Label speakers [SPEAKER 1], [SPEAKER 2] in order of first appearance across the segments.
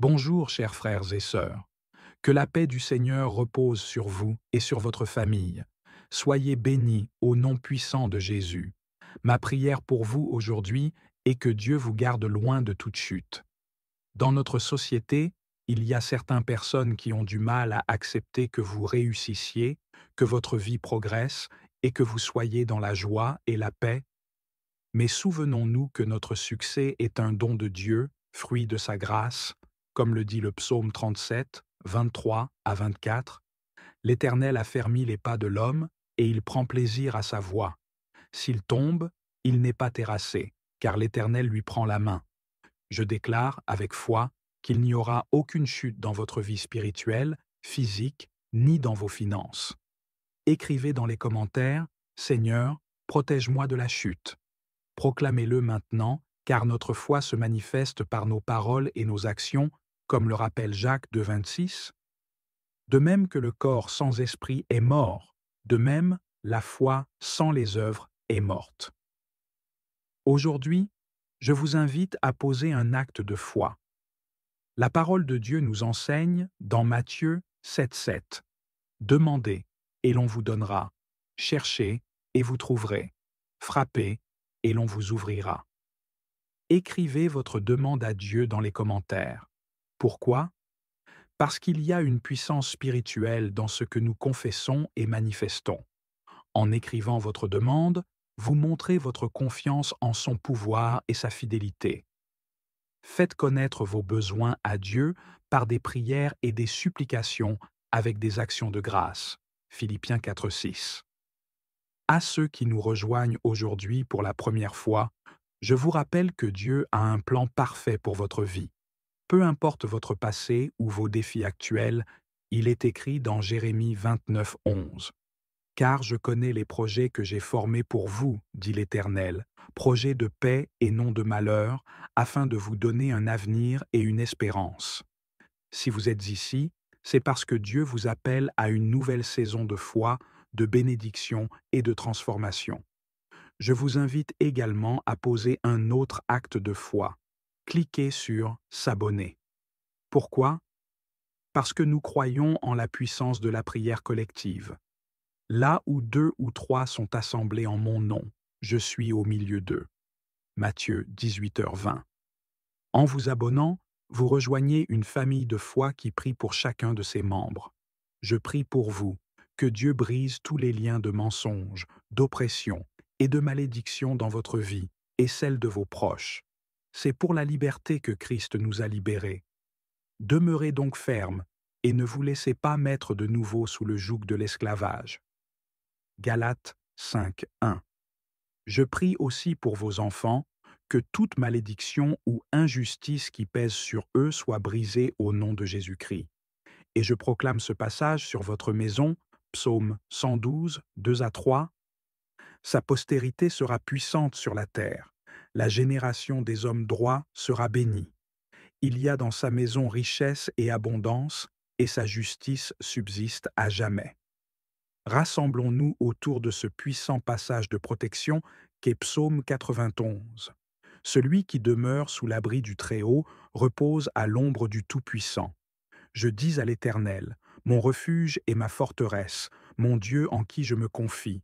[SPEAKER 1] Bonjour, chers frères et sœurs. Que la paix du Seigneur repose sur vous et sur votre famille. Soyez bénis au nom puissant de Jésus. Ma prière pour vous aujourd'hui est que Dieu vous garde loin de toute chute. Dans notre société, il y a certaines personnes qui ont du mal à accepter que vous réussissiez, que votre vie progresse et que vous soyez dans la joie et la paix. Mais souvenons-nous que notre succès est un don de Dieu, fruit de sa grâce, comme le dit le psaume 37, 23 à 24. L'Éternel a fermi les pas de l'homme, et il prend plaisir à sa voie. S'il tombe, il n'est pas terrassé, car l'Éternel lui prend la main. Je déclare avec foi qu'il n'y aura aucune chute dans votre vie spirituelle, physique, ni dans vos finances. Écrivez dans les commentaires, Seigneur, protège-moi de la chute. Proclamez-le maintenant, car notre foi se manifeste par nos paroles et nos actions, comme le rappelle Jacques 2,26. De même que le corps sans esprit est mort, de même la foi sans les œuvres est morte. Aujourd'hui, je vous invite à poser un acte de foi. La parole de Dieu nous enseigne, dans Matthieu 7,7, Demandez, et l'on vous donnera. Cherchez, et vous trouverez. Frappez, et l'on vous ouvrira. Écrivez votre demande à Dieu dans les commentaires. Pourquoi? Parce qu'il y a une puissance spirituelle dans ce que nous confessons et manifestons. En écrivant votre demande, vous montrez votre confiance en son pouvoir et sa fidélité. Faites connaître vos besoins à Dieu par des prières et des supplications avec des actions de grâce. Philippiens 4,6. À ceux qui nous rejoignent aujourd'hui pour la première fois, je vous rappelle que Dieu a un plan parfait pour votre vie. Peu importe votre passé ou vos défis actuels, il est écrit dans Jérémie 29,11. Car je connais les projets que j'ai formés pour vous, dit l'Éternel, projets de paix et non de malheur, afin de vous donner un avenir et une espérance. Si vous êtes ici, c'est parce que Dieu vous appelle à une nouvelle saison de foi, de bénédiction et de transformation. Je vous invite également à poser un autre acte de foi. Cliquez sur S'abonner. Pourquoi? Parce que nous croyons en la puissance de la prière collective. Là où 2 ou 3 sont assemblés en mon nom, je suis au milieu d'eux. Matthieu 18h20. En vous abonnant, vous rejoignez une famille de foi qui prie pour chacun de ses membres. Je prie pour vous, que Dieu brise tous les liens de mensonge, d'oppression et de malédiction dans votre vie et celle de vos proches. C'est pour la liberté que Christ nous a libérés. Demeurez donc fermes et ne vous laissez pas mettre de nouveau sous le joug de l'esclavage. Galates 5:1. Je prie aussi pour vos enfants, que toute malédiction ou injustice qui pèse sur eux soit brisée au nom de Jésus-Christ. Et je proclame ce passage sur votre maison, Psaume 112, 2 à 3. Sa postérité sera puissante sur la terre. La génération des hommes droits sera bénie. Il y a dans sa maison richesse et abondance, et sa justice subsiste à jamais. Rassemblons-nous autour de ce puissant passage de protection qu'est Psaume 91. Celui qui demeure sous l'abri du Très-Haut repose à l'ombre du Tout-Puissant. Je dis à l'Éternel, mon refuge et ma forteresse, mon Dieu en qui je me confie,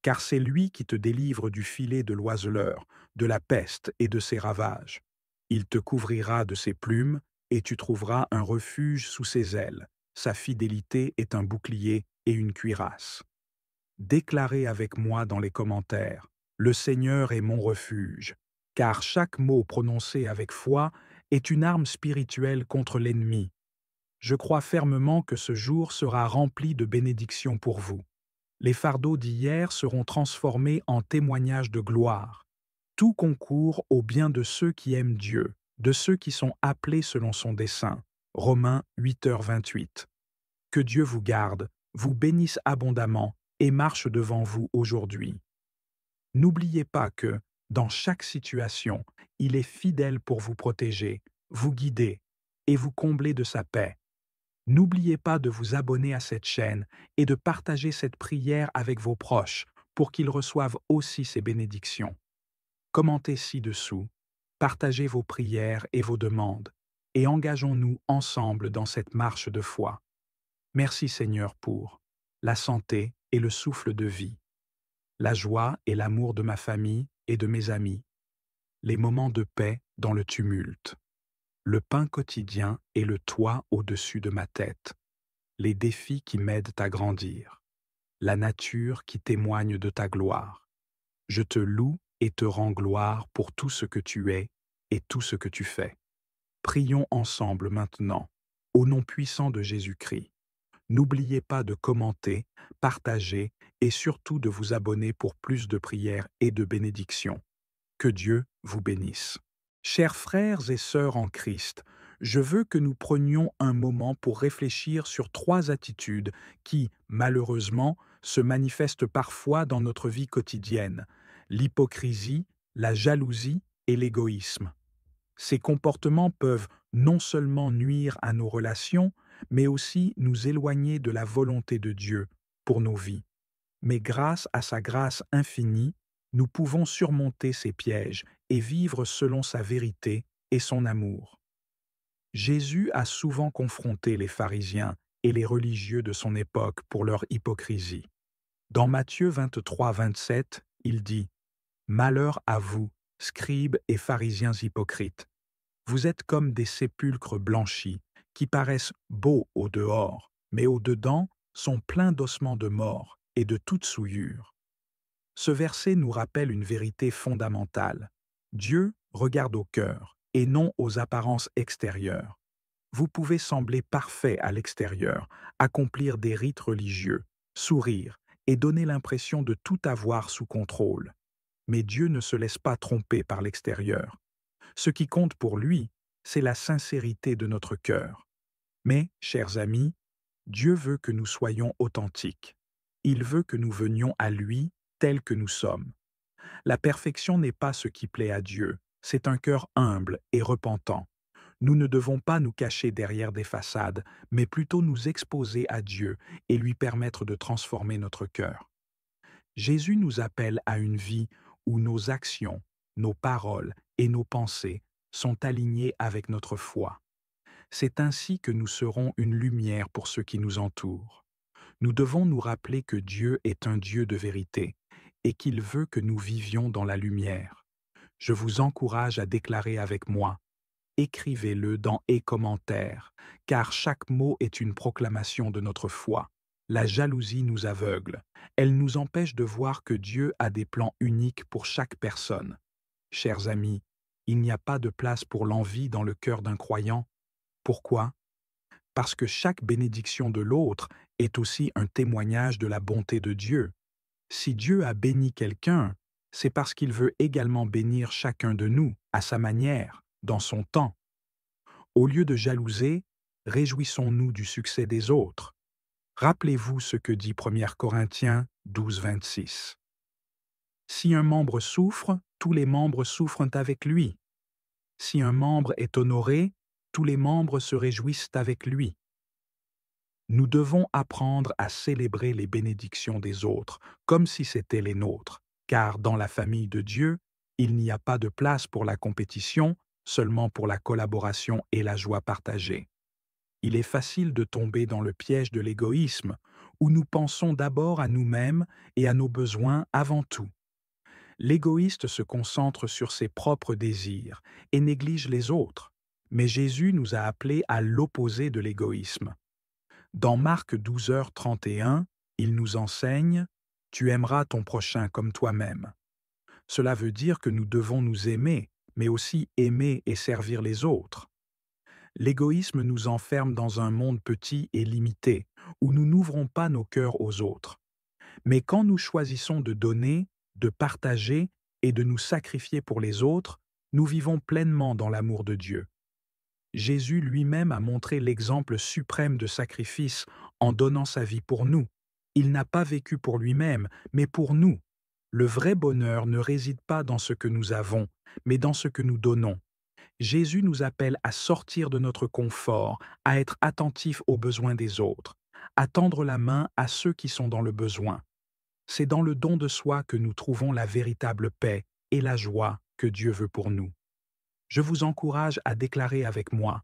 [SPEAKER 1] car c'est lui qui te délivre du filet de l'oiseleur, de la peste et de ses ravages. Il te couvrira de ses plumes, et tu trouveras un refuge sous ses ailes. Sa fidélité est un bouclier et une cuirasse. Déclarez avec moi dans les commentaires, le Seigneur est mon refuge, car chaque mot prononcé avec foi est une arme spirituelle contre l'ennemi. Je crois fermement que ce jour sera rempli de bénédictions pour vous. Les fardeaux d'hier seront transformés en témoignages de gloire. Tout concourt au bien de ceux qui aiment Dieu, de ceux qui sont appelés selon son dessein. Romains 8h28. Que Dieu vous garde, vous bénisse abondamment et marche devant vous aujourd'hui. N'oubliez pas que, dans chaque situation, il est fidèle pour vous protéger, vous guider et vous combler de sa paix. N'oubliez pas de vous abonner à cette chaîne et de partager cette prière avec vos proches pour qu'ils reçoivent aussi ces bénédictions. Commentez ci-dessous, partagez vos prières et vos demandes. et engageons-nous ensemble dans cette marche de foi. Merci Seigneur pour la santé et le souffle de vie, la joie et l'amour de ma famille et de mes amis, les moments de paix dans le tumulte, le pain quotidien et le toit au-dessus de ma tête, les défis qui m'aident à grandir, la nature qui témoigne de ta gloire. Je te loue et te rends gloire pour tout ce que tu es et tout ce que tu fais. Prions ensemble maintenant, au nom puissant de Jésus-Christ. N'oubliez pas de commenter, partager et surtout de vous abonner pour plus de prières et de bénédictions. Que Dieu vous bénisse. Chers frères et sœurs en Christ, je veux que nous prenions un moment pour réfléchir sur 3 attitudes qui, malheureusement, se manifestent parfois dans notre vie quotidienne: l'hypocrisie, la jalousie et l'égoïsme. Ces comportements peuvent non seulement nuire à nos relations, mais aussi nous éloigner de la volonté de Dieu pour nos vies. Mais grâce à sa grâce infinie, nous pouvons surmonter ces pièges et vivre selon sa vérité et son amour. Jésus a souvent confronté les pharisiens et les religieux de son époque pour leur hypocrisie. Dans Matthieu 23-27, il dit « Malheur à vous, scribes et pharisiens hypocrites. Vous êtes comme des sépulcres blanchis, qui paraissent beaux au dehors, mais au dedans sont pleins d'ossements de mort et de toute souillure. » Ce verset nous rappelle une vérité fondamentale. Dieu regarde au cœur et non aux apparences extérieures. Vous pouvez sembler parfait à l'extérieur, accomplir des rites religieux, sourire et donner l'impression de tout avoir sous contrôle. Mais Dieu ne se laisse pas tromper par l'extérieur. Ce qui compte pour lui, c'est la sincérité de notre cœur. Mais, chers amis, Dieu veut que nous soyons authentiques. Il veut que nous venions à lui tels que nous sommes. La perfection n'est pas ce qui plaît à Dieu, c'est un cœur humble et repentant. Nous ne devons pas nous cacher derrière des façades, mais plutôt nous exposer à Dieu et lui permettre de transformer notre cœur. Jésus nous appelle à une vie où nos actions, nos paroles et nos pensées sont alignées avec notre foi. C'est ainsi que nous serons une lumière pour ceux qui nous entourent. Nous devons nous rappeler que Dieu est un Dieu de vérité et qu'il veut que nous vivions dans la lumière. Je vous encourage à déclarer avec moi: écrivez-le dans et commentaires, car chaque mot est une proclamation de notre foi. La jalousie nous aveugle. Elle nous empêche de voir que Dieu a des plans uniques pour chaque personne. Chers amis, il n'y a pas de place pour l'envie dans le cœur d'un croyant. Pourquoi? Parce que chaque bénédiction de l'autre est aussi un témoignage de la bonté de Dieu. Si Dieu a béni quelqu'un, c'est parce qu'il veut également bénir chacun de nous, à sa manière, dans son temps. Au lieu de jalouser, réjouissons-nous du succès des autres. Rappelez-vous ce que dit 1 Corinthiens 12-26. Si un membre souffre, tous les membres souffrent avec lui. Si un membre est honoré, tous les membres se réjouissent avec lui. Nous devons apprendre à célébrer les bénédictions des autres, comme si c'était les nôtres, car dans la famille de Dieu, il n'y a pas de place pour la compétition, seulement pour la collaboration et la joie partagée. Il est facile de tomber dans le piège de l'égoïsme, où nous pensons d'abord à nous-mêmes et à nos besoins avant tout. L'égoïste se concentre sur ses propres désirs et néglige les autres, mais Jésus nous a appelés à l'opposé de l'égoïsme. Dans Marc 12h31, il nous enseigne « Tu aimeras ton prochain comme toi-même ». Cela veut dire que nous devons nous aimer, mais aussi aimer et servir les autres. L'égoïsme nous enferme dans un monde petit et limité, où nous n'ouvrons pas nos cœurs aux autres. Mais quand nous choisissons de donner, de partager et de nous sacrifier pour les autres, nous vivons pleinement dans l'amour de Dieu. Jésus lui-même a montré l'exemple suprême de sacrifice en donnant sa vie pour nous. Il n'a pas vécu pour lui-même, mais pour nous. Le vrai bonheur ne réside pas dans ce que nous avons, mais dans ce que nous donnons. Jésus nous appelle à sortir de notre confort, à être attentifs aux besoins des autres, à tendre la main à ceux qui sont dans le besoin. C'est dans le don de soi que nous trouvons la véritable paix et la joie que Dieu veut pour nous. Je vous encourage à déclarer avec moi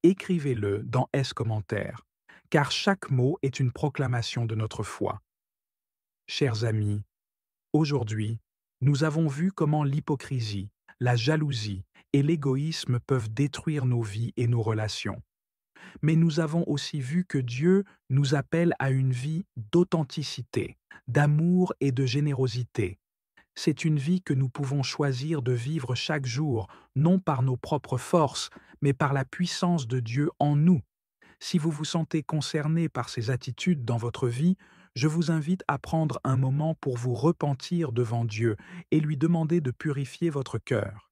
[SPEAKER 1] Écrivez-le dans S commentaires, car chaque mot est une proclamation de notre foi. Chers amis, aujourd'hui, nous avons vu comment l'hypocrisie, la jalousie et l'égoïsme peuvent détruire nos vies et nos relations. Mais nous avons aussi vu que Dieu nous appelle à une vie d'authenticité, d'amour et de générosité. C'est une vie que nous pouvons choisir de vivre chaque jour, non par nos propres forces, mais par la puissance de Dieu en nous. Si vous vous sentez concerné par ces attitudes dans votre vie, je vous invite à prendre un moment pour vous repentir devant Dieu et lui demander de purifier votre cœur.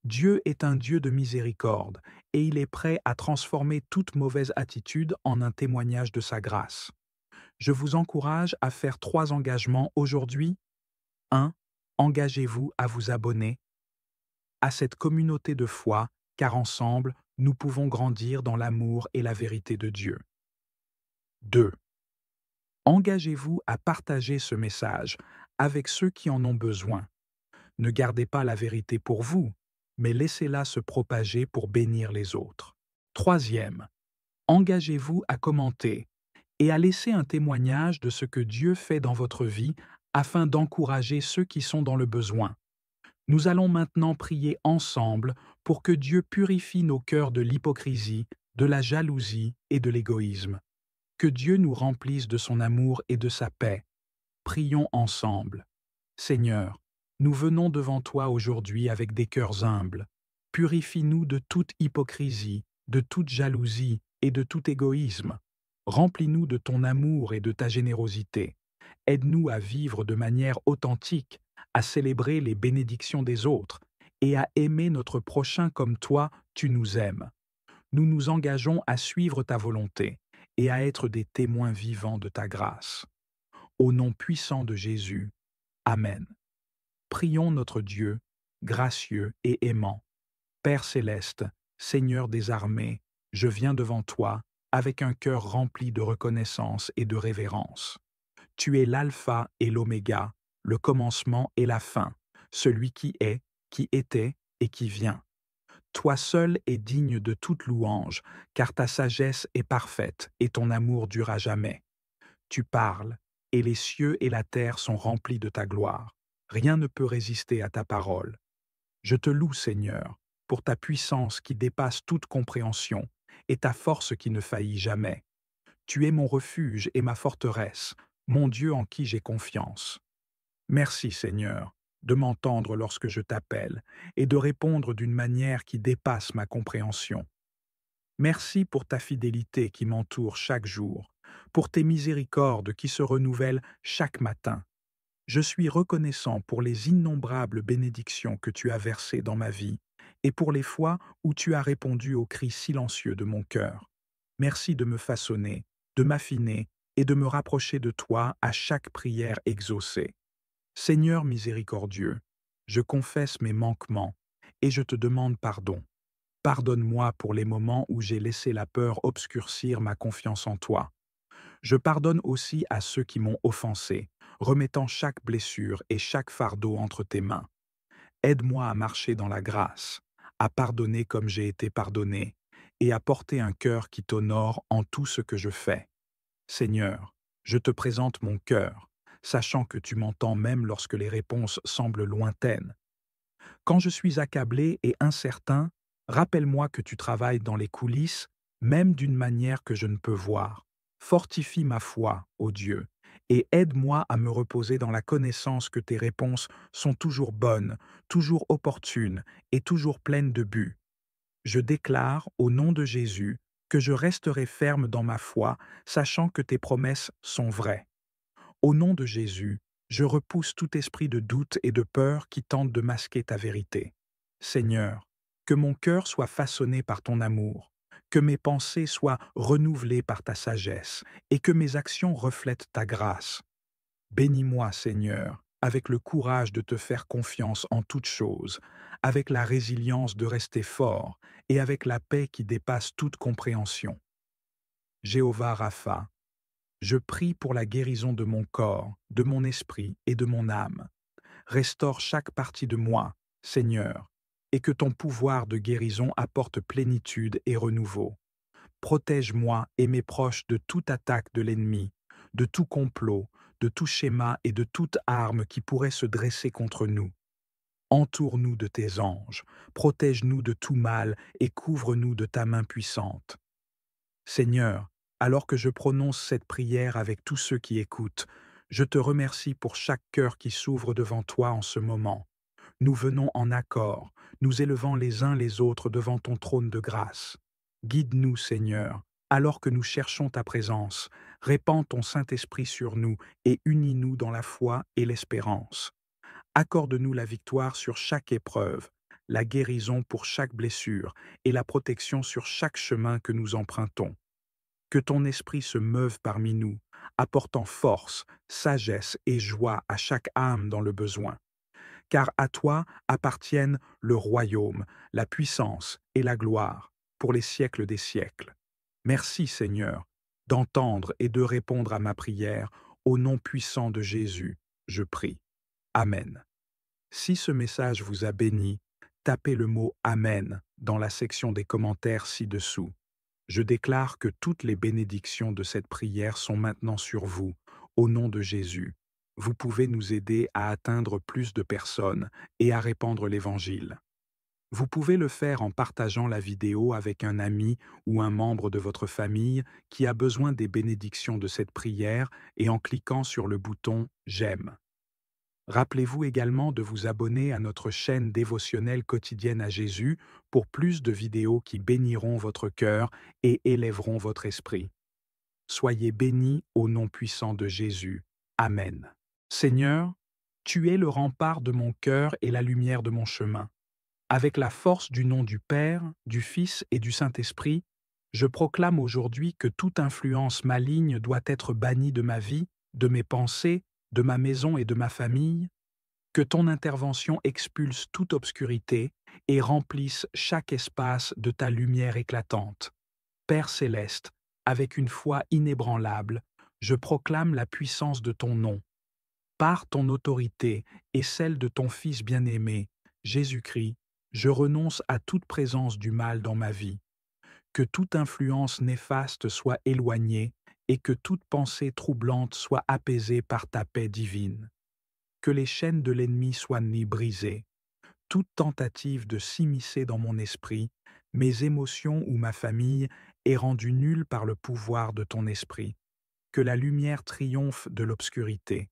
[SPEAKER 1] Dieu est un Dieu de miséricorde et il est prêt à transformer toute mauvaise attitude en un témoignage de sa grâce. Je vous encourage à faire 3 engagements aujourd'hui. 1. Engagez-vous à vous abonner à cette communauté de foi, car ensemble, nous pouvons grandir dans l'amour et la vérité de Dieu. 2. Engagez-vous à partager ce message avec ceux qui en ont besoin. Ne gardez pas la vérité pour vous, mais laissez-la se propager pour bénir les autres. 3. Engagez-vous à commenter et à laisser un témoignage de ce que Dieu fait dans votre vie afin d'encourager ceux qui sont dans le besoin. Nous allons maintenant prier ensemble pour que Dieu purifie nos cœurs de l'hypocrisie, de la jalousie et de l'égoïsme. Que Dieu nous remplisse de son amour et de sa paix. Prions ensemble. Seigneur, nous venons devant toi aujourd'hui avec des cœurs humbles. Purifie-nous de toute hypocrisie, de toute jalousie et de tout égoïsme. Remplis-nous de ton amour et de ta générosité. Aide-nous à vivre de manière authentique, à célébrer les bénédictions des autres et à aimer notre prochain comme toi, tu nous aimes. Nous nous engageons à suivre ta volonté et à être des témoins vivants de ta grâce. Au nom puissant de Jésus. Amen. Prions notre Dieu, gracieux et aimant. Père céleste, Seigneur des armées, je viens devant toi avec un cœur rempli de reconnaissance et de révérence. Tu es l'alpha et l'oméga, le commencement et la fin, celui qui est, qui était et qui vient. Toi seul es digne de toute louange, car ta sagesse est parfaite et ton amour dure à jamais. Tu parles, et les cieux et la terre sont remplis de ta gloire. Rien ne peut résister à ta parole. Je te loue, Seigneur, pour ta puissance qui dépasse toute compréhension et ta force qui ne faillit jamais. Tu es mon refuge et ma forteresse, mon Dieu en qui j'ai confiance. Merci, Seigneur, de m'entendre lorsque je t'appelle et de répondre d'une manière qui dépasse ma compréhension. Merci pour ta fidélité qui m'entoure chaque jour, pour tes miséricordes qui se renouvellent chaque matin. Je suis reconnaissant pour les innombrables bénédictions que tu as versées dans ma vie et pour les fois où tu as répondu aux cris silencieux de mon cœur. Merci de me façonner, de m'affiner et de me rapprocher de toi à chaque prière exaucée. Seigneur miséricordieux, je confesse mes manquements et je te demande pardon. Pardonne-moi pour les moments où j'ai laissé la peur obscurcir ma confiance en toi. Je pardonne aussi à ceux qui m'ont offensé, remettant chaque blessure et chaque fardeau entre tes mains. Aide-moi à marcher dans la grâce, à pardonner comme j'ai été pardonné, et à porter un cœur qui t'honore en tout ce que je fais. Seigneur, je te présente mon cœur, sachant que tu m'entends même lorsque les réponses semblent lointaines. Quand je suis accablé et incertain, rappelle-moi que tu travailles dans les coulisses, même d'une manière que je ne peux voir. Fortifie ma foi, ô Dieu, et aide-moi à me reposer dans la connaissance que tes réponses sont toujours bonnes, toujours opportunes et toujours pleines de but. Je déclare, au nom de Jésus, que je resterai ferme dans ma foi, sachant que tes promesses sont vraies. Au nom de Jésus, je repousse tout esprit de doute et de peur qui tente de masquer ta vérité. Seigneur, que mon cœur soit façonné par ton amour, que mes pensées soient renouvelées par ta sagesse et que mes actions reflètent ta grâce. Bénis-moi, Seigneur, avec le courage de te faire confiance en toutes choses, avec la résilience de rester fort et avec la paix qui dépasse toute compréhension. Jéhovah Rapha, je prie pour la guérison de mon corps, de mon esprit et de mon âme. Restaure chaque partie de moi, Seigneur, et que ton pouvoir de guérison apporte plénitude et renouveau. Protège-moi et mes proches de toute attaque de l'ennemi, de tout complot, de tout schéma et de toute arme qui pourrait se dresser contre nous. Entoure-nous de tes anges, protège-nous de tout mal et couvre-nous de ta main puissante. Seigneur, alors que je prononce cette prière avec tous ceux qui écoutent, je te remercie pour chaque cœur qui s'ouvre devant toi en ce moment. Nous venons en accord, nous élevant les uns les autres devant ton trône de grâce. Guide-nous, Seigneur, alors que nous cherchons ta présence. Répands ton Saint-Esprit sur nous et unis-nous dans la foi et l'espérance. Accorde-nous la victoire sur chaque épreuve, la guérison pour chaque blessure et la protection sur chaque chemin que nous empruntons. Que ton esprit se meuve parmi nous, apportant force, sagesse et joie à chaque âme dans le besoin. Car à toi appartiennent le royaume, la puissance et la gloire, pour les siècles des siècles. Merci Seigneur, d'entendre et de répondre à ma prière, au nom puissant de Jésus, je prie. Amen. Si ce message vous a béni, tapez le mot Amen dans la section des commentaires ci-dessous. Je déclare que toutes les bénédictions de cette prière sont maintenant sur vous, au nom de Jésus. Vous pouvez nous aider à atteindre plus de personnes et à répandre l'Évangile. Vous pouvez le faire en partageant la vidéo avec un ami ou un membre de votre famille qui a besoin des bénédictions de cette prière et en cliquant sur le bouton « J'aime ». Rappelez-vous également de vous abonner à notre chaîne dévotionnelle quotidienne à Jésus pour plus de vidéos qui béniront votre cœur et élèveront votre esprit. Soyez bénis au nom puissant de Jésus. Amen. Seigneur, tu es le rempart de mon cœur et la lumière de mon chemin. Avec la force du nom du Père, du Fils et du Saint-Esprit, je proclame aujourd'hui que toute influence maligne doit être bannie de ma vie, de mes pensées, de ma maison et de ma famille, que ton intervention expulse toute obscurité et remplisse chaque espace de ta lumière éclatante. Père céleste, avec une foi inébranlable, je proclame la puissance de ton nom. Par ton autorité et celle de ton Fils bien-aimé, Jésus-Christ, je renonce à toute présence du mal dans ma vie. Que toute influence néfaste soit éloignée et que toute pensée troublante soit apaisée par ta paix divine. Que les chaînes de l'ennemi soient brisées. Toute tentative de s'immiscer dans mon esprit, mes émotions ou ma famille est rendue nulle par le pouvoir de ton esprit. Que la lumière triomphe de l'obscurité.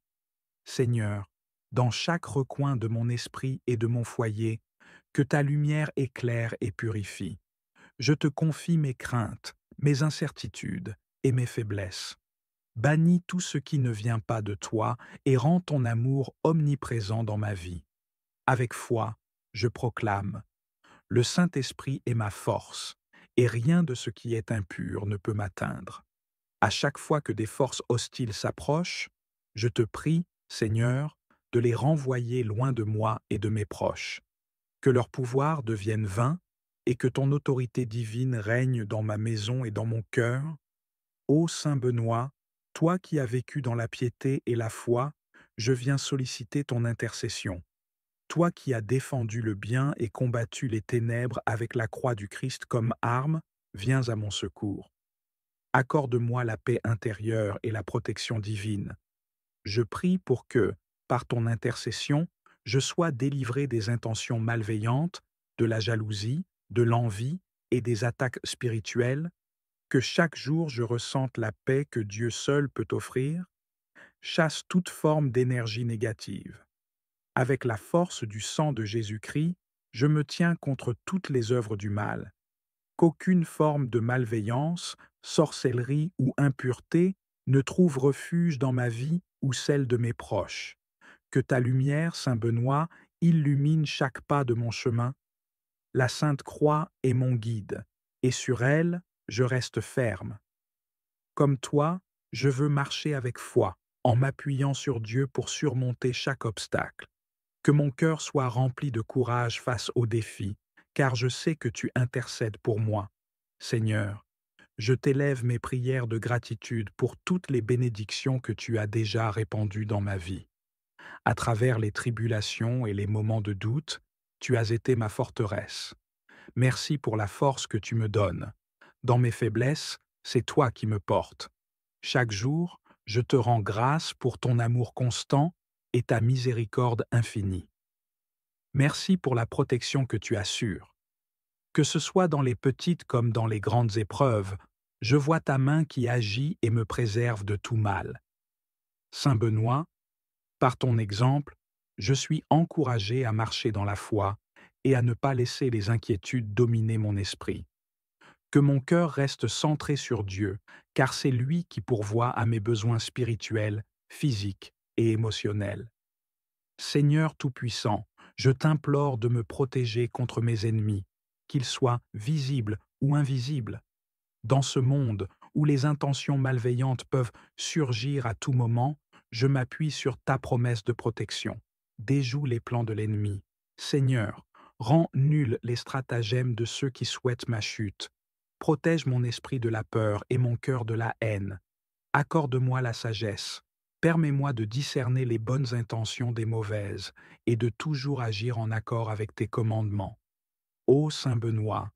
[SPEAKER 1] Seigneur, dans chaque recoin de mon esprit et de mon foyer, que ta lumière éclaire et purifie. Je te confie mes craintes, mes incertitudes et mes faiblesses. Bannis tout ce qui ne vient pas de toi et rends ton amour omniprésent dans ma vie. Avec foi, je proclame: le Saint-Esprit est ma force, et rien de ce qui est impur ne peut m'atteindre. À chaque fois que des forces hostiles s'approchent, je te prie, Seigneur, de les renvoyer loin de moi et de mes proches. Que leur pouvoir devienne vain et que ton autorité divine règne dans ma maison et dans mon cœur. Ô Saint Benoît, toi qui as vécu dans la piété et la foi, je viens solliciter ton intercession. Toi qui as défendu le bien et combattu les ténèbres avec la croix du Christ comme arme, viens à mon secours. Accorde-moi la paix intérieure et la protection divine. Je prie pour que, par ton intercession, je sois délivré des intentions malveillantes, de la jalousie, de l'envie et des attaques spirituelles, que chaque jour je ressente la paix que Dieu seul peut offrir, chasse toute forme d'énergie négative. Avec la force du sang de Jésus-Christ, je me tiens contre toutes les œuvres du mal. Qu'aucune forme de malveillance, sorcellerie ou impureté ne trouve refuge dans ma vie ou celle de mes proches. Que ta lumière, Saint Benoît, illumine chaque pas de mon chemin. La Sainte Croix est mon guide, et sur elle, je reste ferme. Comme toi, je veux marcher avec foi, en m'appuyant sur Dieu pour surmonter chaque obstacle. Que mon cœur soit rempli de courage face aux défis, car je sais que tu intercèdes pour moi. Seigneur, je t'élève mes prières de gratitude pour toutes les bénédictions que tu as déjà répandues dans ma vie. À travers les tribulations et les moments de doute, tu as été ma forteresse. Merci pour la force que tu me donnes. Dans mes faiblesses, c'est toi qui me portes. Chaque jour, je te rends grâce pour ton amour constant et ta miséricorde infinie. Merci pour la protection que tu assures. Que ce soit dans les petites comme dans les grandes épreuves, je vois ta main qui agit et me préserve de tout mal. Saint Benoît, par ton exemple, je suis encouragé à marcher dans la foi et à ne pas laisser les inquiétudes dominer mon esprit. Que mon cœur reste centré sur Dieu, car c'est lui qui pourvoit à mes besoins spirituels, physiques et émotionnels. Seigneur Tout-Puissant, je t'implore de me protéger contre mes ennemis, qu'ils soient visibles ou invisibles. Dans ce monde où les intentions malveillantes peuvent surgir à tout moment, je m'appuie sur ta promesse de protection. Déjoue les plans de l'ennemi. Seigneur, rends nuls les stratagèmes de ceux qui souhaitent ma chute. Protège mon esprit de la peur et mon cœur de la haine. Accorde-moi la sagesse. Permets-moi de discerner les bonnes intentions des mauvaises et de toujours agir en accord avec tes commandements. Ô Saint Benoît,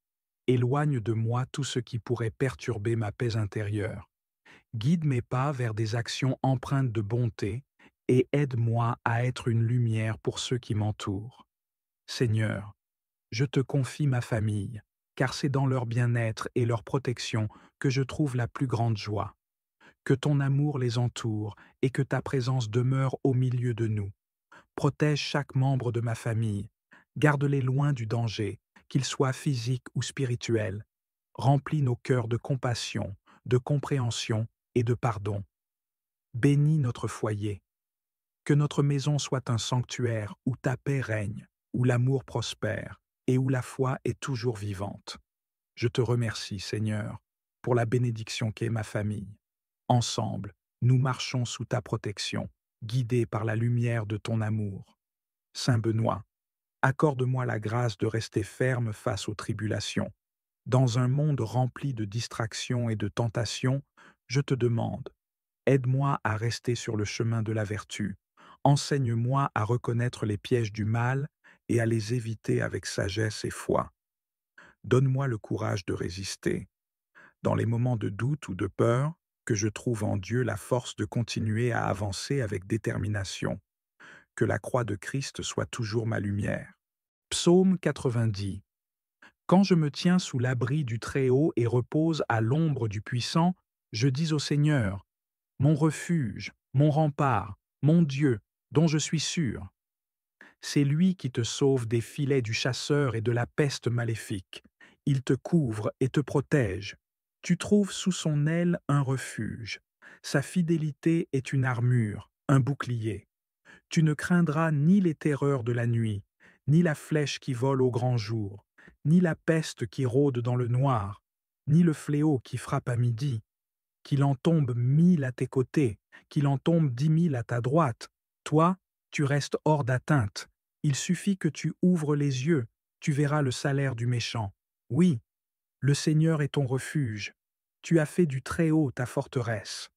[SPEAKER 1] éloigne de moi tout ce qui pourrait perturber ma paix intérieure. Guide mes pas vers des actions empreintes de bonté et aide-moi à être une lumière pour ceux qui m'entourent. Seigneur, je te confie ma famille, car c'est dans leur bien-être et leur protection que je trouve la plus grande joie. Que ton amour les entoure et que ta présence demeure au milieu de nous. Protège chaque membre de ma famille, garde-les loin du danger, qu'il soit physique ou spirituel. Remplis nos cœurs de compassion, de compréhension et de pardon. Bénis notre foyer. Que notre maison soit un sanctuaire où ta paix règne, où l'amour prospère et où la foi est toujours vivante. Je te remercie, Seigneur, pour la bénédiction qu'est ma famille. Ensemble, nous marchons sous ta protection, guidés par la lumière de ton amour. Saint Benoît, accorde-moi la grâce de rester ferme face aux tribulations. Dans un monde rempli de distractions et de tentations, je te demande, aide-moi à rester sur le chemin de la vertu. Enseigne-moi à reconnaître les pièges du mal et à les éviter avec sagesse et foi. Donne-moi le courage de résister. Dans les moments de doute ou de peur, que je trouve en Dieu la force de continuer à avancer avec détermination. Que la croix de Christ soit toujours ma lumière. Psaume 90. Quand je me tiens sous l'abri du Très-Haut et repose à l'ombre du Puissant, je dis au Seigneur, mon refuge, mon rempart, mon Dieu, dont je suis sûr. C'est lui qui te sauve des filets du chasseur et de la peste maléfique. Il te couvre et te protège. Tu trouves sous son aile un refuge. Sa fidélité est une armure, un bouclier. Tu ne craindras ni les terreurs de la nuit, ni la flèche qui vole au grand jour, ni la peste qui rôde dans le noir, ni le fléau qui frappe à midi. Qu'il en tombe 1000 à tes côtés, qu'il en tombe 10 000 à ta droite. Toi, tu restes hors d'atteinte. Il suffit que tu ouvres les yeux, tu verras le salaire du méchant. Oui, le Seigneur est ton refuge. Tu as fait du Très-Haut ta forteresse.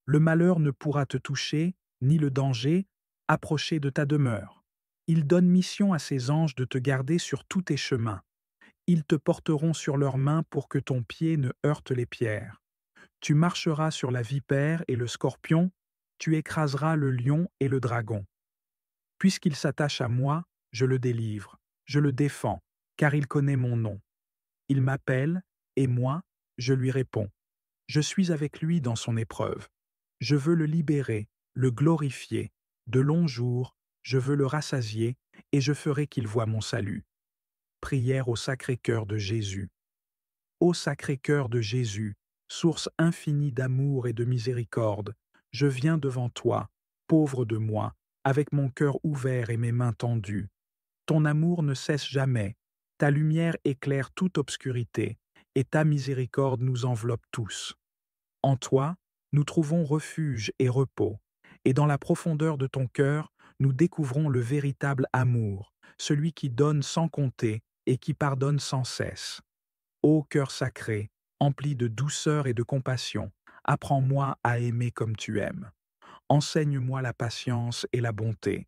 [SPEAKER 1] Le malheur ne pourra te toucher, ni le danger, approcher de ta demeure. Il donne mission à ses anges de te garder sur tous tes chemins. Ils te porteront sur leurs mains pour que ton pied ne heurte les pierres. Tu marcheras sur la vipère et le scorpion, tu écraseras le lion et le dragon. Puisqu'il s'attache à moi, je le délivre, je le défends, car il connaît mon nom. Il m'appelle, et moi, je lui réponds. Je suis avec lui dans son épreuve. Je veux le libérer, le glorifier. De longs jours, je veux le rassasier, et je ferai qu'il voie mon salut. Prière au Sacré-Cœur de Jésus. Ô Sacré-Cœur de Jésus, source infinie d'amour et de miséricorde, je viens devant toi, pauvre de moi, avec mon cœur ouvert et mes mains tendues. Ton amour ne cesse jamais, ta lumière éclaire toute obscurité, et ta miséricorde nous enveloppe tous. En toi, nous trouvons refuge et repos, et dans la profondeur de ton cœur, nous découvrons le véritable amour, celui qui donne sans compter et qui pardonne sans cesse. Ô cœur sacré, empli de douceur et de compassion, apprends-moi à aimer comme tu aimes. Enseigne-moi la patience et la bonté.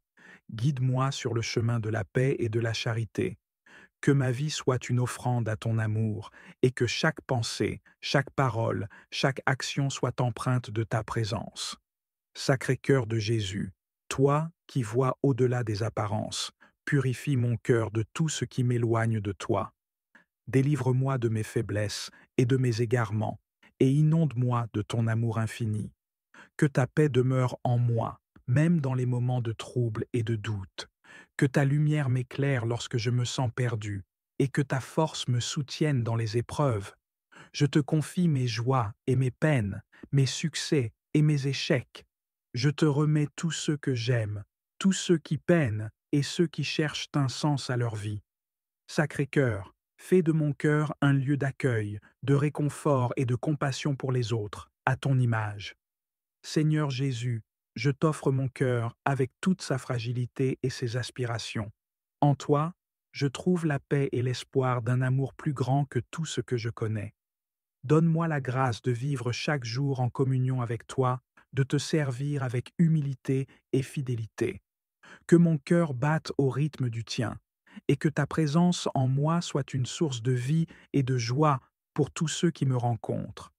[SPEAKER 1] Guide-moi sur le chemin de la paix et de la charité. Que ma vie soit une offrande à ton amour, et que chaque pensée, chaque parole, chaque action soit empreinte de ta présence. Sacré-Cœur de Jésus, toi qui vois au-delà des apparences, purifie mon cœur de tout ce qui m'éloigne de toi. Délivre-moi de mes faiblesses et de mes égarements, et inonde-moi de ton amour infini. Que ta paix demeure en moi, même dans les moments de trouble et de doute. Que ta lumière m'éclaire lorsque je me sens perdu, et que ta force me soutienne dans les épreuves. Je te confie mes joies et mes peines, mes succès et mes échecs. Je te remets tous ceux que j'aime, tous ceux qui peinent et ceux qui cherchent un sens à leur vie. Sacré-Cœur, fais de mon cœur un lieu d'accueil, de réconfort et de compassion pour les autres, à ton image. Seigneur Jésus, je t'offre mon cœur avec toute sa fragilité et ses aspirations. En toi, je trouve la paix et l'espoir d'un amour plus grand que tout ce que je connais. Donne-moi la grâce de vivre chaque jour en communion avec toi, de te servir avec humilité et fidélité. Que mon cœur batte au rythme du tien, et que ta présence en moi soit une source de vie et de joie pour tous ceux qui me rencontrent.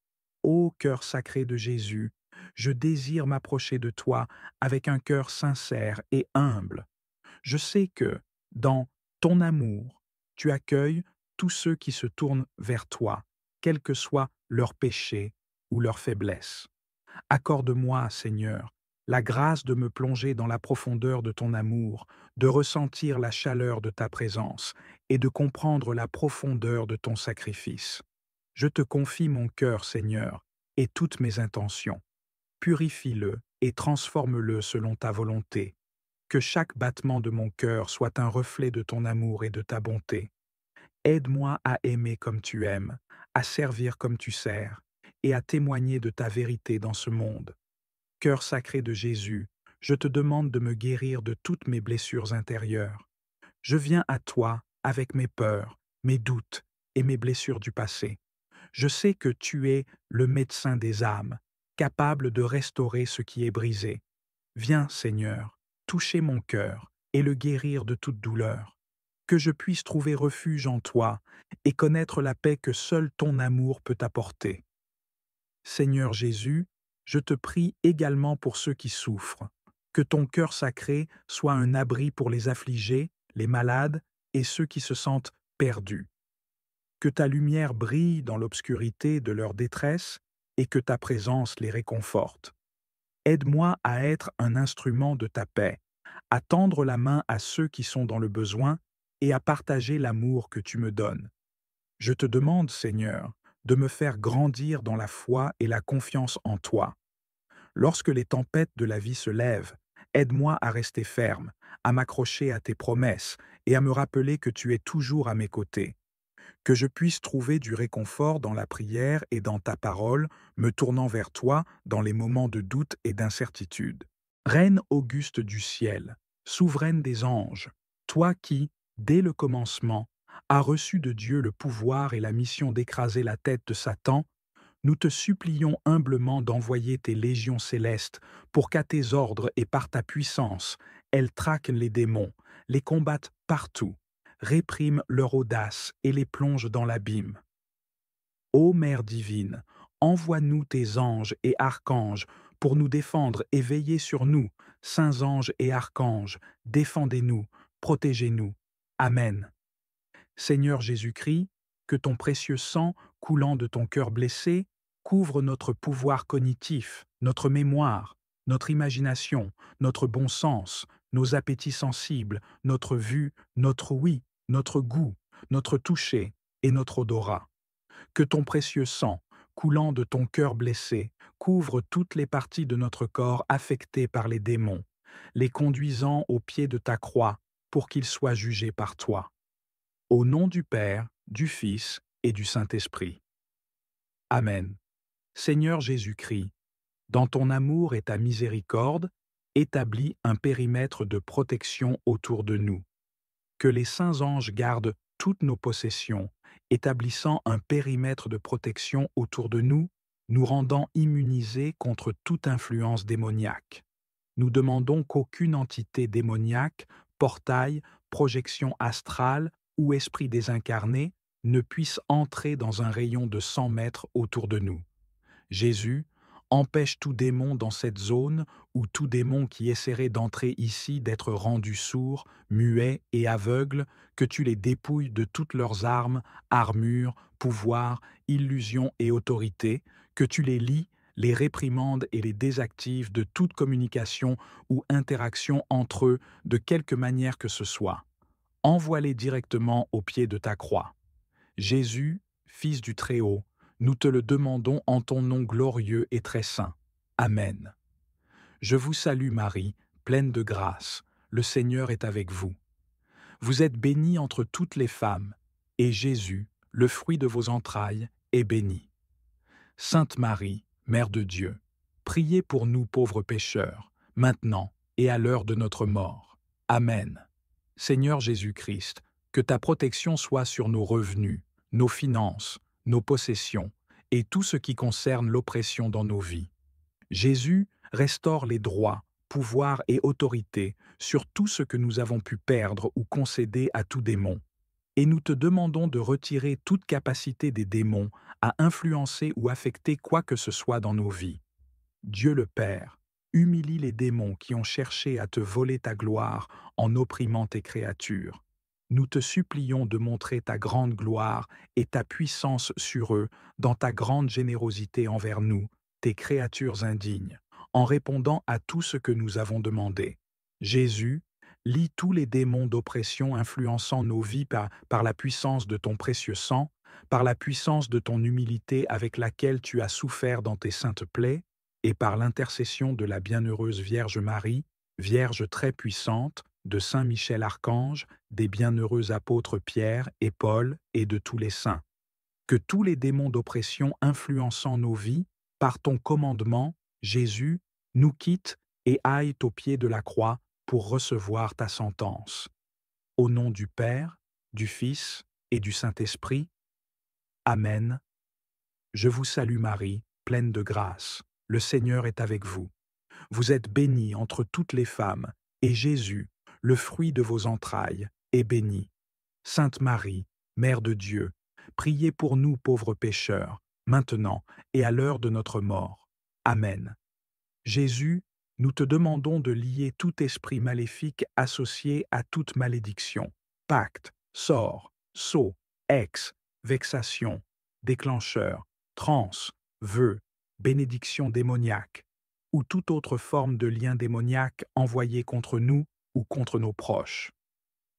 [SPEAKER 1] Ô cœur sacré de Jésus, je désire m'approcher de toi avec un cœur sincère et humble. Je sais que, dans ton amour, tu accueilles tous ceux qui se tournent vers toi, quels que soient leurs péchés ou leurs faiblesses. Accorde-moi, Seigneur, la grâce de me plonger dans la profondeur de ton amour, de ressentir la chaleur de ta présence et de comprendre la profondeur de ton sacrifice. Je te confie mon cœur, Seigneur, et toutes mes intentions. Purifie-le et transforme-le selon ta volonté. Que chaque battement de mon cœur soit un reflet de ton amour et de ta bonté. Aide-moi à aimer comme tu aimes, à servir comme tu sers, et à témoigner de ta vérité dans ce monde. Cœur sacré de Jésus, je te demande de me guérir de toutes mes blessures intérieures. Je viens à toi avec mes peurs, mes doutes et mes blessures du passé. Je sais que tu es le médecin des âmes, capable de restaurer ce qui est brisé. Viens, Seigneur, toucher mon cœur et le guérir de toute douleur. Que je puisse trouver refuge en toi et connaître la paix que seul ton amour peut apporter. Seigneur Jésus, je te prie également pour ceux qui souffrent. Que ton cœur sacré soit un abri pour les affligés, les malades et ceux qui se sentent perdus. Que ta lumière brille dans l'obscurité de leur détresse et que ta présence les réconforte. Aide-moi à être un instrument de ta paix, à tendre la main à ceux qui sont dans le besoin et à partager l'amour que tu me donnes. Je te demande, Seigneur, de me faire grandir dans la foi et la confiance en toi. Lorsque les tempêtes de la vie se lèvent, aide-moi à rester ferme, à m'accrocher à tes promesses et à me rappeler que tu es toujours à mes côtés. Que je puisse trouver du réconfort dans la prière et dans ta parole, me tournant vers toi dans les moments de doute et d'incertitude. Reine auguste du ciel, souveraine des anges, toi qui, dès le commencement, as reçu de Dieu le pouvoir et la mission d'écraser la tête de Satan, nous te supplions humblement d'envoyer tes légions célestes pour qu'à tes ordres et par ta puissance, elles traquent les démons, les combattent partout, répriment leur audace et les plongent dans l'abîme. Ô Mère divine, envoie-nous tes anges et archanges pour nous défendre et veiller sur nous, saints anges et archanges, défendez-nous, protégez-nous. Amen. Seigneur Jésus-Christ, que ton précieux sang, coulant de ton cœur blessé, couvre notre pouvoir cognitif, notre mémoire, notre imagination, notre bon sens, nos appétits sensibles, notre vue, notre ouïe, notre goût, notre toucher et notre odorat. Que ton précieux sang, coulant de ton cœur blessé, couvre toutes les parties de notre corps affectées par les démons, les conduisant au pied de ta croix pour qu'ils soient jugés par toi. Au nom du Père, du Fils et du Saint-Esprit. Amen. Seigneur Jésus-Christ, dans ton amour et ta miséricorde, établis un périmètre de protection autour de nous. Que les saints anges gardent toutes nos possessions, établissant un périmètre de protection autour de nous, nous rendant immunisés contre toute influence démoniaque. Nous demandons qu'aucune entité démoniaque, portail, projection astrale ou esprit désincarné ne puisse entrer dans un rayon de 100 mètres autour de nous. Jésus, empêche tout démon dans cette zone ou tout démon qui essaierait d'entrer ici d'être rendu sourd, muet et aveugle, que tu les dépouilles de toutes leurs armes, armures, pouvoirs, illusions et autorités, que tu les lies, les réprimandes et les désactives de toute communication ou interaction entre eux de quelque manière que ce soit. Envoie-les directement au pied de ta croix. Jésus, Fils du Très-Haut, nous te le demandons en ton nom glorieux et très saint. Amen. Je vous salue Marie, pleine de grâce, le Seigneur est avec vous. Vous êtes bénie entre toutes les femmes, et Jésus, le fruit de vos entrailles, est béni. Sainte Marie, Mère de Dieu, priez pour nous pauvres pécheurs, maintenant et à l'heure de notre mort. Amen. Seigneur Jésus-Christ, que ta protection soit sur nos revenus, nos finances, nos possessions, et tout ce qui concerne l'oppression dans nos vies. Jésus restaure les droits, pouvoirs et autorités sur tout ce que nous avons pu perdre ou concéder à tout démon. Et nous te demandons de retirer toute capacité des démons à influencer ou affecter quoi que ce soit dans nos vies. Dieu le Père, humilie les démons qui ont cherché à te voler ta gloire en opprimant tes créatures. Nous te supplions de montrer ta grande gloire et ta puissance sur eux dans ta grande générosité envers nous, tes créatures indignes, en répondant à tout ce que nous avons demandé. Jésus, lie tous les démons d'oppression influençant nos vies par la puissance de ton précieux sang, par la puissance de ton humilité avec laquelle tu as souffert dans tes saintes plaies, et par l'intercession de la bienheureuse Vierge Marie, Vierge très puissante, de Saint Michel Archange, des bienheureux apôtres Pierre et Paul et de tous les saints. Que tous les démons d'oppression influençant nos vies, par ton commandement, Jésus, nous quittent et aillent au pied de la croix pour recevoir ta sentence. Au nom du Père, du Fils et du Saint-Esprit. Amen. Je vous salue Marie, pleine de grâce. Le Seigneur est avec vous. Vous êtes bénie entre toutes les femmes, et Jésus, le fruit de vos entrailles, est béni. Sainte Marie, Mère de Dieu, priez pour nous pauvres pécheurs, maintenant et à l'heure de notre mort. Amen. Jésus, nous te demandons de lier tout esprit maléfique associé à toute malédiction, pacte, sort, sceau, ex, vexation, déclencheur, transe, vœu, bénédiction démoniaque, ou toute autre forme de lien démoniaque envoyé contre nous ou contre nos proches.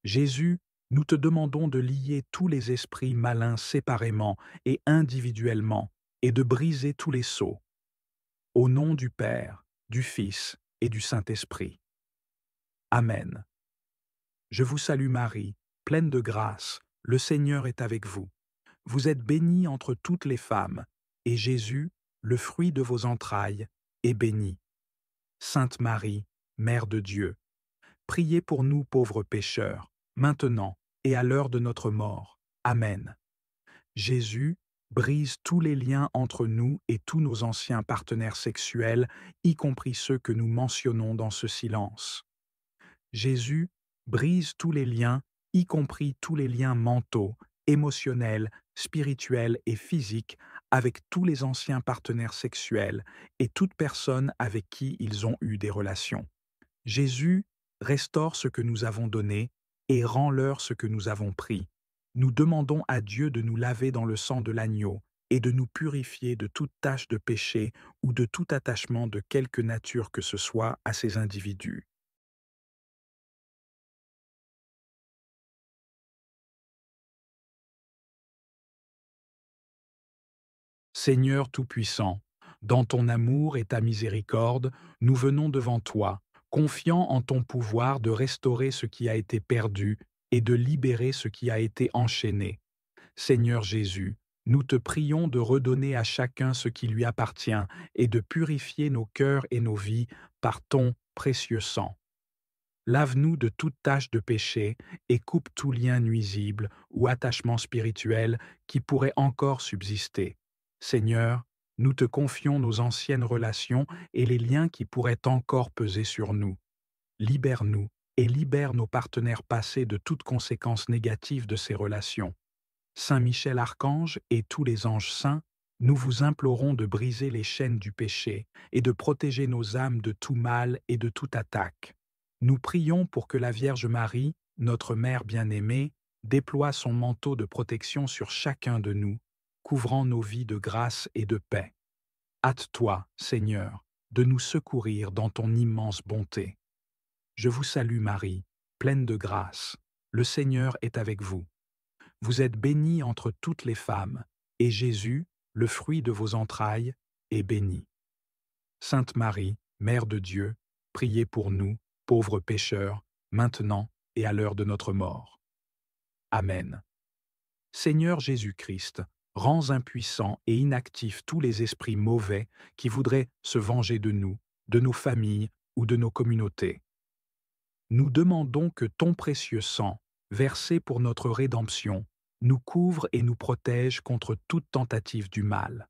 [SPEAKER 1] Jésus, nous te demandons de lier tous les esprits malins séparément et individuellement et de briser tous les sceaux. Au nom du Père, du Fils et du Saint-Esprit. Amen. Je vous salue Marie, pleine de grâce, le Seigneur est avec vous. Vous êtes bénie entre toutes les femmes, et Jésus, le fruit de vos entrailles, est béni. Sainte Marie, Mère de Dieu, priez pour nous pauvres pécheurs, maintenant et à l'heure de notre mort. Amen. Jésus, brise tous les liens entre nous et tous nos anciens partenaires sexuels, y compris ceux que nous mentionnons dans ce silence. Jésus, brise tous les liens, y compris tous les liens mentaux, émotionnels, spirituels et physiques avec tous les anciens partenaires sexuels et toute personne avec qui ils ont eu des relations. Jésus, restaure ce que nous avons donné et rends-leur ce que nous avons pris. Nous demandons à Dieu de nous laver dans le sang de l'agneau et de nous purifier de toute tache de péché ou de tout attachement de quelque nature que ce soit à ces individus. Seigneur Tout-Puissant, dans ton amour et ta miséricorde, nous venons devant toi, confiants en ton pouvoir de restaurer ce qui a été perdu et de libérer ce qui a été enchaîné. Seigneur Jésus, nous te prions de redonner à chacun ce qui lui appartient et de purifier nos cœurs et nos vies par ton précieux sang. Lave-nous de toute tache de péché et coupe tout lien nuisible ou attachement spirituel qui pourrait encore subsister. Seigneur, nous te confions nos anciennes relations et les liens qui pourraient encore peser sur nous. Libère-nous et libère nos partenaires passés de toute conséquence négative de ces relations. Saint Michel Archange et tous les anges saints, nous vous implorons de briser les chaînes du péché et de protéger nos âmes de tout mal et de toute attaque. Nous prions pour que la Vierge Marie, notre Mère bien-aimée, déploie son manteau de protection sur chacun de nous, couvrant nos vies de grâce et de paix. Hâte-toi, Seigneur, de nous secourir dans ton immense bonté. Je vous salue Marie, pleine de grâce. Le Seigneur est avec vous. Vous êtes bénie entre toutes les femmes, et Jésus, le fruit de vos entrailles, est béni. Sainte Marie, Mère de Dieu, priez pour nous, pauvres pécheurs, maintenant et à l'heure de notre mort. Amen. Seigneur Jésus-Christ, rends impuissants et inactifs tous les esprits mauvais qui voudraient se venger de nous, de nos familles ou de nos communautés. Nous demandons que ton précieux sang, versé pour notre rédemption, nous couvre et nous protège contre toute tentative du mal.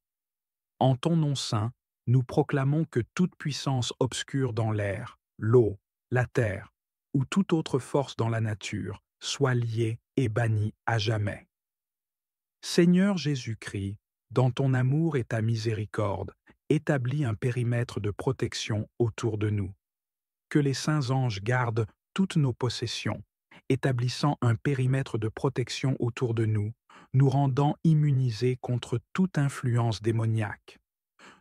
[SPEAKER 1] En ton nom saint, nous proclamons que toute puissance obscure dans l'air, l'eau, la terre ou toute autre force dans la nature soit liée et bannie à jamais. Seigneur Jésus-Christ, dans ton amour et ta miséricorde, établis un périmètre de protection autour de nous. Que les saints anges gardent toutes nos possessions, établissant un périmètre de protection autour de nous, nous rendant immunisés contre toute influence démoniaque.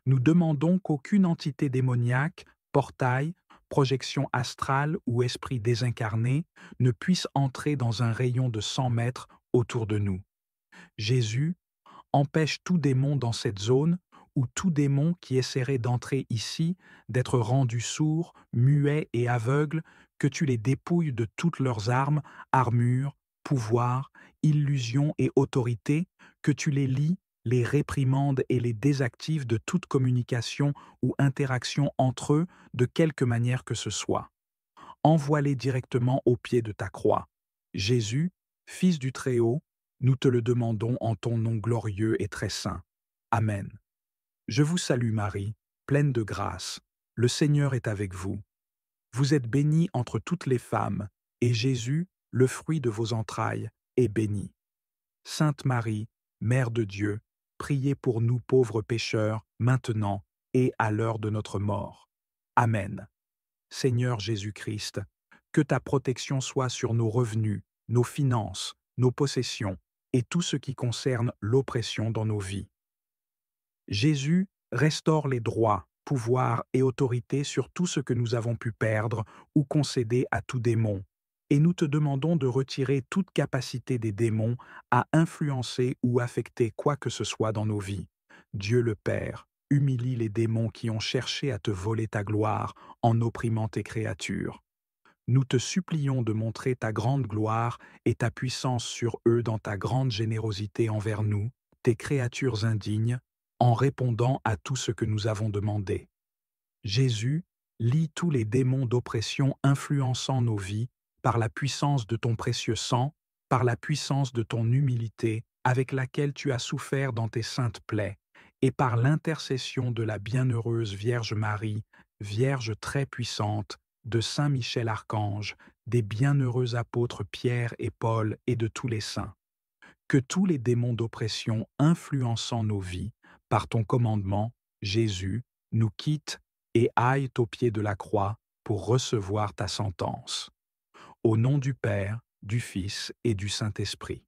[SPEAKER 1] Nous demandons qu'aucune entité démoniaque, portail, projection astrale ou esprit désincarné ne puisse entrer dans un rayon de 100 mètres autour de nous. Jésus, empêche tout démon dans cette zone ou tout démon qui essaierait d'entrer ici, d'être rendu sourd, muet et aveugle, que tu les dépouilles de toutes leurs armes, armures, pouvoirs, illusions et autorités, que tu les lies, les réprimandes et les désactives de toute communication ou interaction entre eux de quelque manière que ce soit. Envoie-les directement au pied de ta croix. Jésus, Fils du Très-Haut, nous te le demandons en ton nom glorieux et très saint. Amen. Je vous salue Marie, pleine de grâce. Le Seigneur est avec vous. Vous êtes bénie entre toutes les femmes, et Jésus, le fruit de vos entrailles, est béni. Sainte Marie, Mère de Dieu, priez pour nous pauvres pécheurs, maintenant et à l'heure de notre mort. Amen. Seigneur Jésus-Christ, que ta protection soit sur nos revenus, nos finances, nos possessions et tout ce qui concerne l'oppression dans nos vies. Jésus restaure les droits, pouvoirs et autorités sur tout ce que nous avons pu perdre ou concéder à tout démon, et nous te demandons de retirer toute capacité des démons à influencer ou affecter quoi que ce soit dans nos vies. Dieu le Père, humilie les démons qui ont cherché à te voler ta gloire en opprimant tes créatures. Nous te supplions de montrer ta grande gloire et ta puissance sur eux dans ta grande générosité envers nous, tes créatures indignes, en répondant à tout ce que nous avons demandé. Jésus, lie tous les démons d'oppression influençant nos vies par la puissance de ton précieux sang, par la puissance de ton humilité avec laquelle tu as souffert dans tes saintes plaies, et par l'intercession de la bienheureuse Vierge Marie, Vierge très puissante, de Saint Michel Archange, des bienheureux apôtres Pierre et Paul et de tous les saints. Que tous les démons d'oppression influençant nos vies, par ton commandement, Jésus, nous quittent et aillent au pied de la croix pour recevoir ta sentence. Au nom du Père, du Fils et du Saint-Esprit.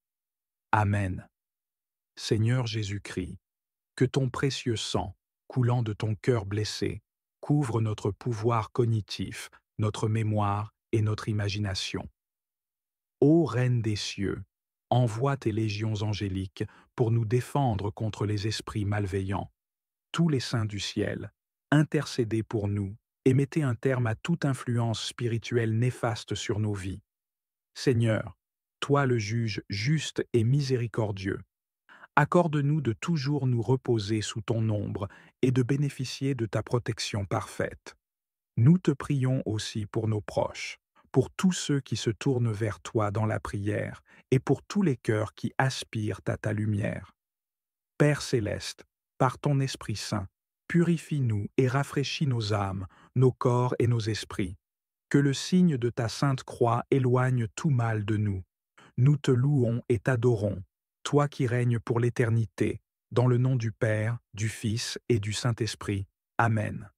[SPEAKER 1] Amen. Seigneur Jésus-Christ, que ton précieux sang, coulant de ton cœur blessé, couvre notre pouvoir cognitif, notre mémoire et notre imagination. Ô Reine des cieux, envoie tes légions angéliques pour nous défendre contre les esprits malveillants. Tous les saints du ciel, intercédez pour nous et mettez un terme à toute influence spirituelle néfaste sur nos vies. Seigneur, toi le juge juste et miséricordieux, accorde-nous de toujours nous reposer sous ton ombre et de bénéficier de ta protection parfaite. Nous te prions aussi pour nos proches, pour tous ceux qui se tournent vers toi dans la prière et pour tous les cœurs qui aspirent à ta lumière. Père céleste, par ton Esprit Saint, purifie-nous et rafraîchis nos âmes, nos corps et nos esprits. Que le signe de ta sainte croix éloigne tout mal de nous. Nous te louons et t'adorons, toi qui règnes pour l'éternité, dans le nom du Père, du Fils et du Saint-Esprit. Amen.